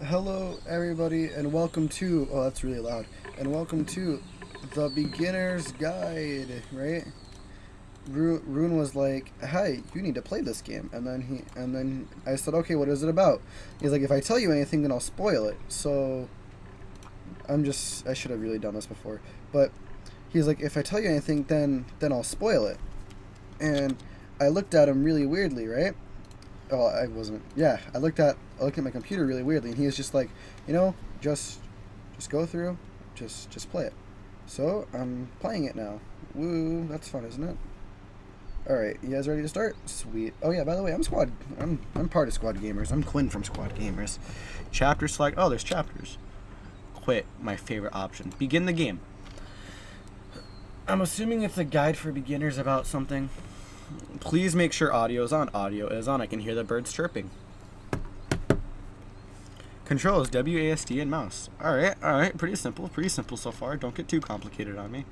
Hello, everybody, and welcome to. Oh, that's really loud. And welcome to the Beginner's Guide. Right? Rune was like, "Hey, you need to play this game," and then I said, "Okay, what is it about?" He's like, "If I tell you anything, then I'll spoil it." So I should have really done this before, but he's like, "If I tell you anything, then I'll spoil it." And I looked at him really weirdly, right? Oh, I wasn't. Yeah, I looked at my computer really weirdly, and he was just like, just go through, just play it. So I'm playing it now. Woo, that's fun, isn't it? All right, you guys ready to start? Sweet. Oh yeah, by the way, I'm part of Squad Gamers. I'm Quinn from Squad Gamers. Chapter select. Oh, there's chapters. Quit. My favorite option. Begin the game. I'm assuming it's a guide for beginners about something. Please make sure audio is on. Audio is on. I can hear the birds chirping. Controls WASD and mouse. Alright. Pretty simple so far. Don't get too complicated on me.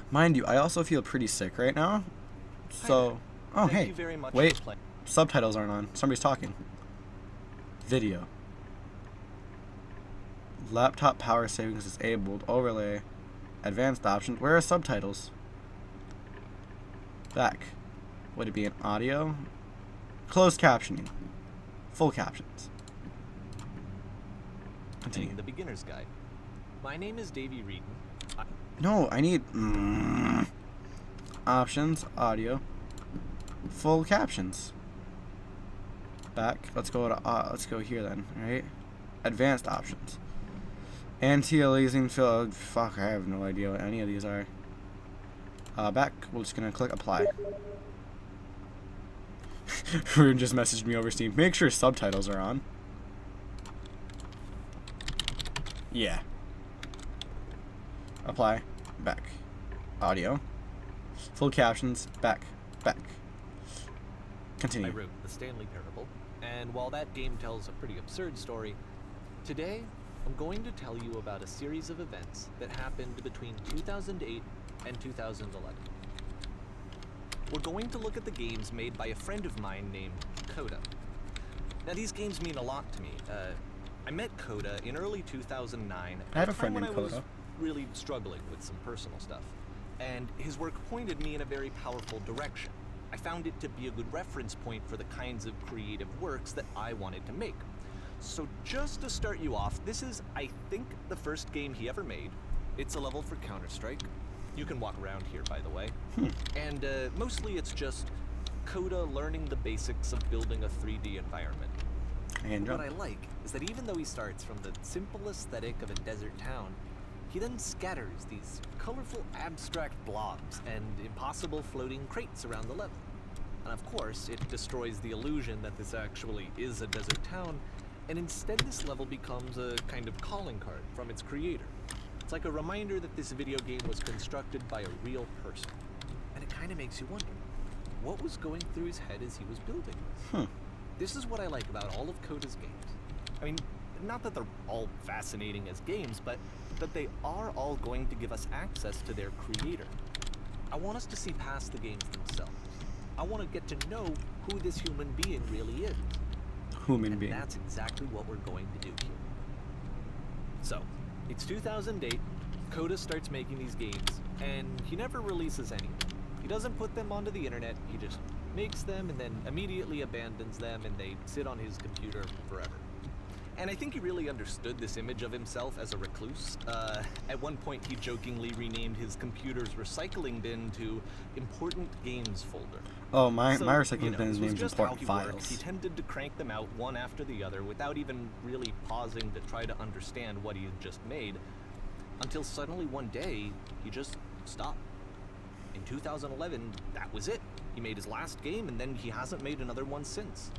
Mind you, I also feel pretty sick right now. So, oh Thank hey, you very much wait, for playing. subtitles aren't on. Somebody's talking. Video. Laptop power savings disabled. Overlay. Advanced options. Where are subtitles? Back. Would it be an audio? Closed captioning. Full captions. Continue. The Beginner's Guide. My name is Davey Reedon. No, I need options, audio, full captions. Back. Let's go here then. All right. Advanced options. Anti-aliasing fill. Fuck, I have no idea what any of these are. Back. We're just gonna click apply. Rune just messaged me over Steam. Make sure subtitles are on. Yeah. Apply. Back. Audio. Full captions. Back. I Continue. wrote The Stanley Parable, and while that game tells a pretty absurd story, today I'm going to tell you about a series of events that happened between 2008 and 2011. We're going to look at the games made by a friend of mine named Coda. Now, these games mean a lot to me. I met Coda in early 2009. I have a at friend time named when I was Coda. really struggling with some personal stuff, and his work pointed me in a very powerful direction. I found it to be a good reference point for the kinds of creative works that I wanted to make. So just to start you off, this is, I think, the first game he ever made. It's a level for Counter-Strike. You can walk around here, by the way. And mostly it's just Coda learning the basics of building a 3D environment. And What jump. I like is that even though he starts from the simple aesthetic of a desert town, he then scatters these colorful abstract blobs and impossible floating crates around the level. And of course, it destroys the illusion that this actually is a desert town, and instead this level becomes a kind of calling card from its creator. It's like a reminder that this video game was constructed by a real person. And it kind of makes you wonder, what was going through his head as he was building this? This is what I like about all of Coda's games. I mean, not that they're all fascinating as games, but that they are all going to give us access to their creator. I want us to see past the games themselves. I want to get to know who this human being really is. Human And being. that's exactly what we're going to do here. So, it's 2008, Coda starts making these games, and he never releases any of them. He doesn't put them onto the internet, he just makes them and then immediately abandons them, and they sit on his computer forever. And I think he really understood this image of himself as a recluse. At one point, he jokingly renamed his computer's recycling bin to Important Games Folder. Oh, my So, recycling bin this is was named just how important he worked. files. He tended to crank them out one after the other without even really pausing to try to understand what he had just made, until suddenly one day, he just stopped. In 2011, that was it. He made his last game, and then he hasn't made another one since.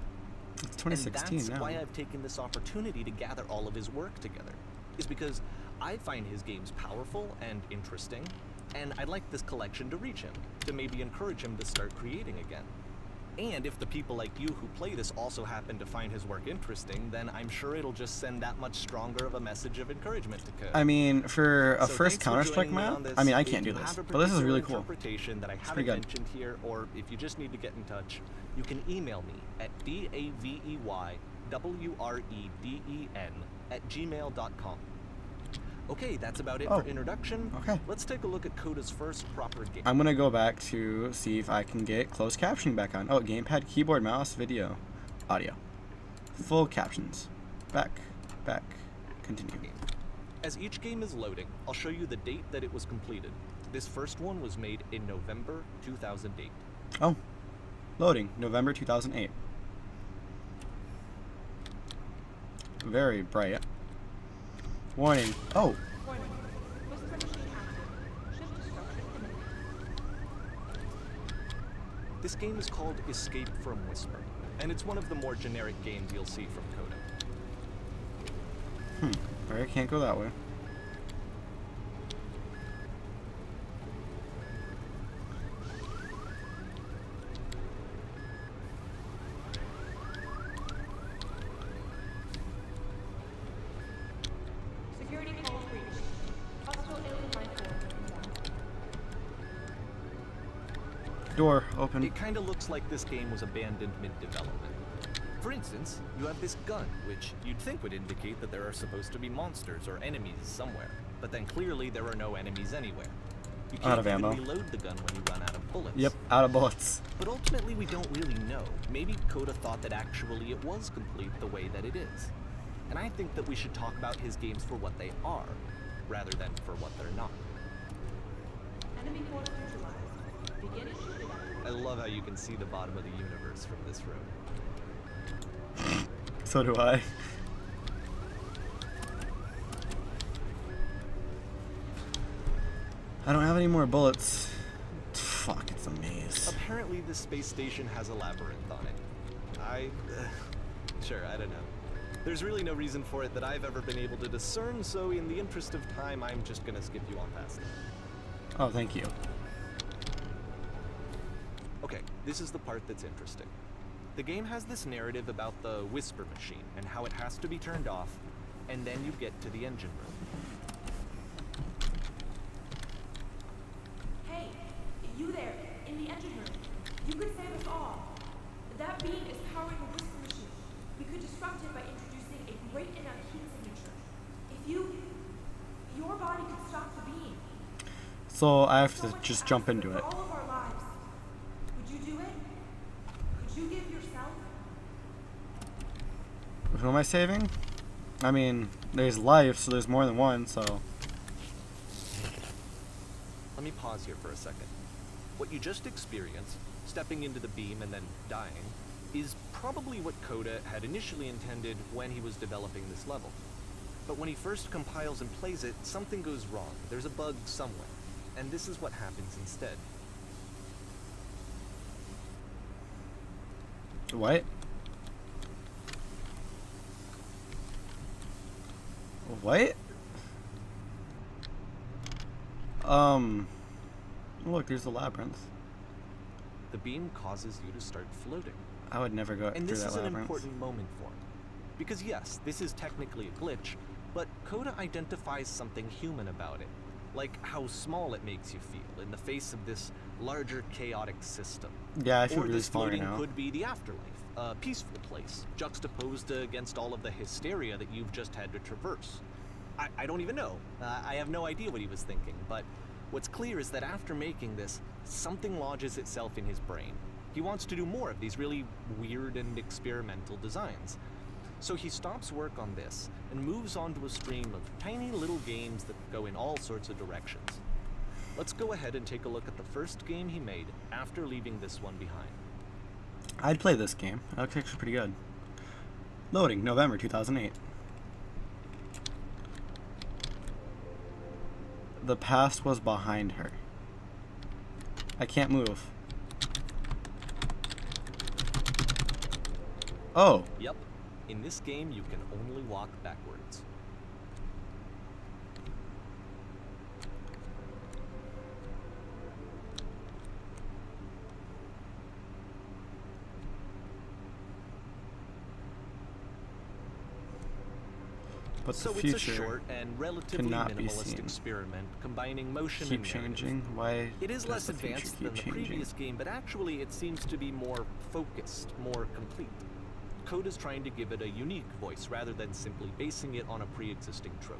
It's 2016 and that's now. why I've taken this opportunity to gather all of his work together, is because I find his games powerful and interesting, and I'd like this collection to reach him, to maybe encourage him to start creating again. And if the people like you who play this also happen to find his work interesting, then I'm sure it'll just send that much stronger of a message of encouragement to Code. I mean, for a So first thanks for Counter-Strike joining me map, on this. I mean, I If can't do you this, have a but this is particular really cool. interpretation that I pretty haven't good. mentioned here, or if you just need to get in touch, you can email me at davey.reedon WREDEN@gmail.com. Okay, that's about it Oh, for introduction. okay. Let's take a look at Coda's first proper game. I'm gonna go back to see if I can get closed captioning back on. Oh, gamepad, keyboard, mouse, video, audio, full captions. Back, continue. As each game is loading, I'll show you the date that it was completed. This first one was made in November 2008. Oh, loading, November 2008. Very bright. Warning. Oh, Warning. Whisper machine active. Shift destruction imminent. This game is called Escape from Whisper, and it's one of the more generic games you'll see from Coda. alright, can't go that way. Security calls reached. Hostile alien life form inbound. Door open. It kinda looks like this game was abandoned mid-development. For instance, you have this gun, which you'd think would indicate that there are supposed to be monsters or enemies somewhere, but then clearly there are no enemies anywhere. You Out can't of even ammo. reload the gun when you run out of bullets. Yep, out of bullets. But ultimately we don't really know. Maybe Coda thought that actually it was complete the way that it is. And I think that we should talk about his games for what they are, rather than for what they're not. Enemy force neutralized. Begin issue evacuation. I love how you can see the bottom of the universe from this room. So do I. I don't have any more bullets. Fuck, it's a maze. Apparently this space station has a labyrinth on it. Sure, I don't know. There's really no reason for it that I've ever been able to discern, so in the interest of time, I'm just gonna skip you on past it. Oh, thank you. Okay, this is the part that's interesting. The game has this narrative about the Whisper machine and how it has to be turned off, and then you get to the engine room. Hey, you there, in the engine room. You could save us all. That beam is powering the Whisper machine. We could disrupt it by introducing a great enough heat signature. If your body could stop the beam. So I have So to much just to jump ask into for it. all of our lives. Would you do it? Could you give yourself? Who am I saving? I mean, there's life, so there's more than one, so. Let me pause here for a second. What you just experienced, stepping into the beam and then dying, is probably what Coda had initially intended when he was developing this level. But when he first compiles and plays it, something goes wrong. There's a bug somewhere. And this is what happens instead. What? What? Look, there's the labyrinth. The beam causes you to start floating. I would never go And through this that is an labyrinth. important moment for him. Because yes, this is technically a glitch, but Coda identifies something human about it. Like how small it makes you feel in the face of this larger chaotic system. Yeah, I feel Or really this small right floating now. could be the afterlife, a peaceful place, juxtaposed against all of the hysteria that you've just had to traverse. I don't even know. I have no idea what he was thinking, but what's clear is that after making this, something lodges itself in his brain. He wants to do more of these really weird and experimental designs. So he stops work on this and moves on to a stream of tiny little games that go in all sorts of directions. Let's go ahead and take a look at the first game he made after leaving this one behind. I'd play this game. That looks actually pretty good. Loading, November 2008. The past was behind her. I can't move. Oh, Yep, in this game you can only walk backwards. but So the it's a future short and relatively cannot be minimalist seen. experiment combining motion keep and narrative. changing. Why It is does less the future advanced keep than the changing? previous game, but actually it seems to be more focused, more complete. Coda's trying to give it a unique voice rather than simply basing it on a pre-existing trope.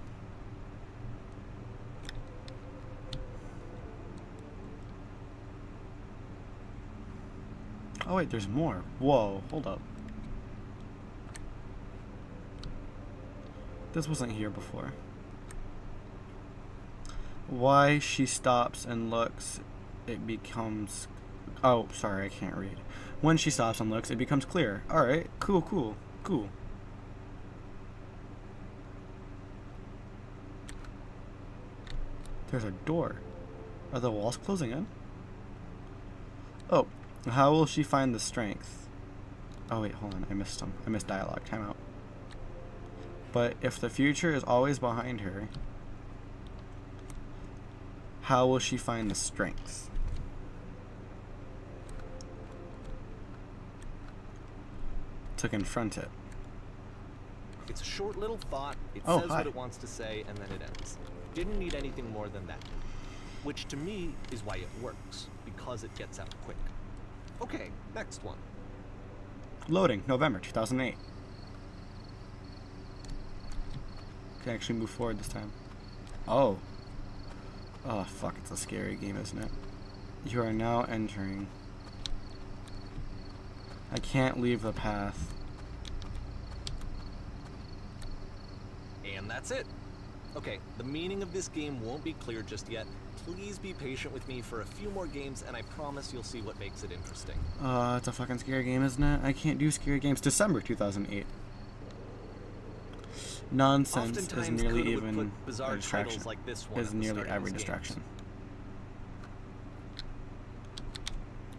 Oh wait, there's more. Whoa, hold up. This wasn't here before. Why she stops and looks, it becomes... Oh, sorry, I can't read. When she stops and looks, it becomes clear. Alright, cool. There's a door. Are the walls closing in? Oh, how will she find the strength? Oh wait, hold on, I missed some. I missed dialogue, time out. But if the future is always behind her, how will she find the strength? To confront it. It's a short little thought, it Oh, says hi. what it wants to say, and then it ends. Didn't need anything more than that. Which to me is why it works, because it gets out quick. Okay, next one. Loading, November 2008. Can actually move forward this time. Oh. Oh, fuck, it's a scary game, isn't it? You are now entering. I can't leave the path. And that's it. Okay, the meaning of this game won't be clear just yet. Please be patient with me for a few more games, and I promise you'll see what makes it interesting. It's a fucking scary game, isn't it? I can't do scary games. December 2008. Nonsense is Oftentimes, nearly Coda would even put bizarre a distraction. titles like this one Is at the nearly start of every his games. distraction.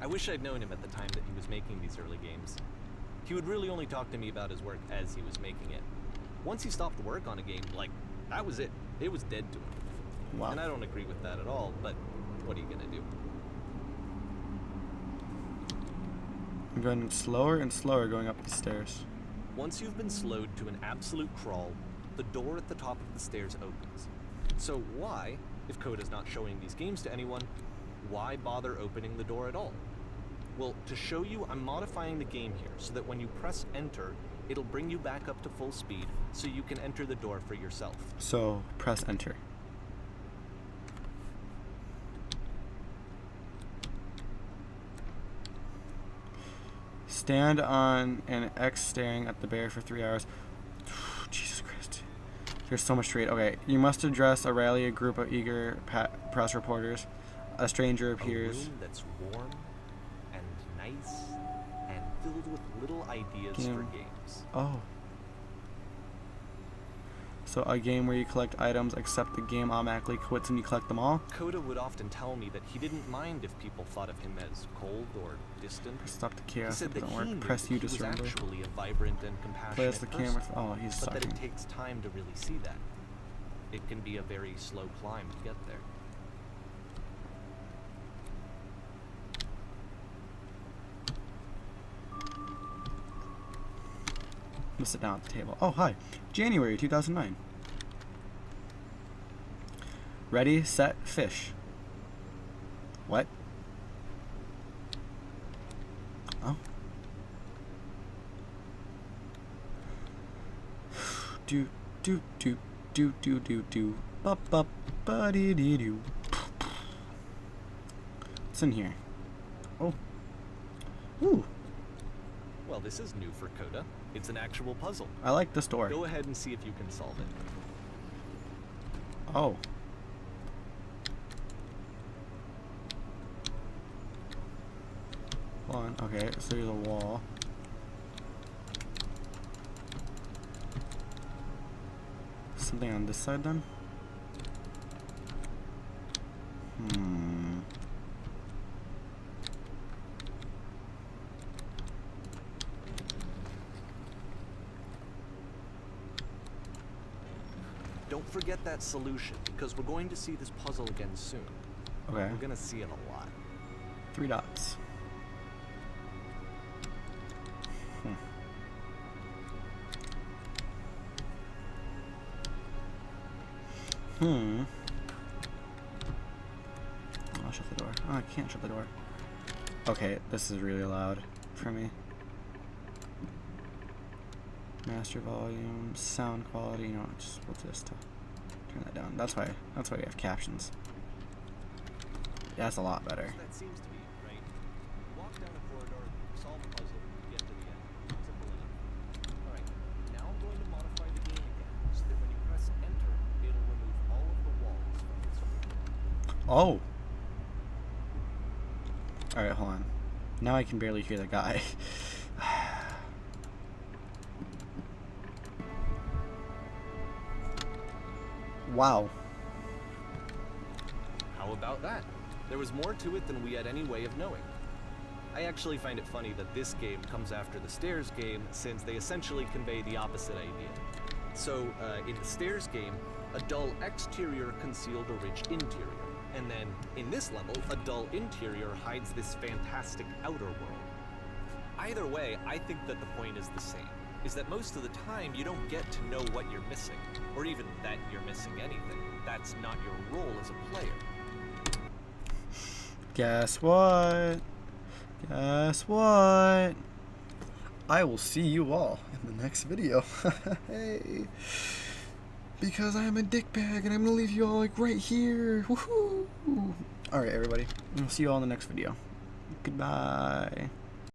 I wish I'd known him at the time that he was making these early games. He would really only talk to me about his work as he was making it. Once he stopped work on a game, like, that was it. It was dead to him. Wow. And I don't agree with that at all, but what are you gonna do? I'm going slower and slower going up the stairs. Once you've been slowed to an absolute crawl, the door at the top of the stairs opens. So why, if Coda's not showing these games to anyone, why bother opening the door at all? Well, to show you, I'm modifying the game here so that when you press enter, it'll bring you back up to full speed so you can enter the door for yourself. So, press enter. Stand on an X staring at the bear for 3 hours. Jesus Christ. There's so much to read. Okay, you must address or rally a group of eager press reporters. A stranger A appears. room that's warm and nice and filled with little ideas for Game. games. Oh. So a game where you collect items, except the game automatically quits when you collect them all. Coda would often tell me that he didn't mind if people thought of him as cold or distant. Stop the He chaos said if it that doesn't he work. knew Press that U he to was surrender. actually a vibrant and compassionate Play as the person, camera. Oh, he's but that sucking. it takes time to really see that. It can be a very slow climb to get there. I'm gonna sit down at the table. Oh, hi. January 2009. Ready, set, fish. What? Oh. Do do do do do do do. Ba ba ba dee dee doo. What's in here? Oh. Ooh. Well, this is new for Coda. It's an actual puzzle. I like this door. Go ahead and see if you can solve it. Oh. Hold on. Okay, so there's a wall. Something on this side then? Hmm. Don't forget that solution, because we're going to see this puzzle again soon. Okay. We're gonna see it a lot. 3 dots. Hmm. I'll shut the door. Oh, I can't shut the door. Okay, this is really loud for me. Master volume, sound quality. You know, we'll just turn that down. That's why we have captions. Yeah, that's a lot better. That seems to be, right? You walk down a corridor, solve a puzzle, get to the end. Simple enough. Alright, now I'm going to modify the game again, so that when you press enter, it'll remove all of the walls from the screen. Oh! Alright, hold on. Now I can barely hear the guy. Wow. How about that? There was more to it than we had any way of knowing. I actually find it funny that this game comes after the Stairs game, since they essentially convey the opposite idea. So, in the Stairs game, a dull exterior concealed a rich interior. And then, in this level, a dull interior hides this fantastic outer world. Either way, I think that the point is the same, is that most of the time you don't get to know what you're missing, or even that you're missing anything. That's not your role as a player. Guess what? Guess what? I will see you all in the next video. Hey. Because I am a dickbag and I'm gonna leave you all like right here. Woohoo! Alright, everybody. I'll see you all in the next video. Goodbye.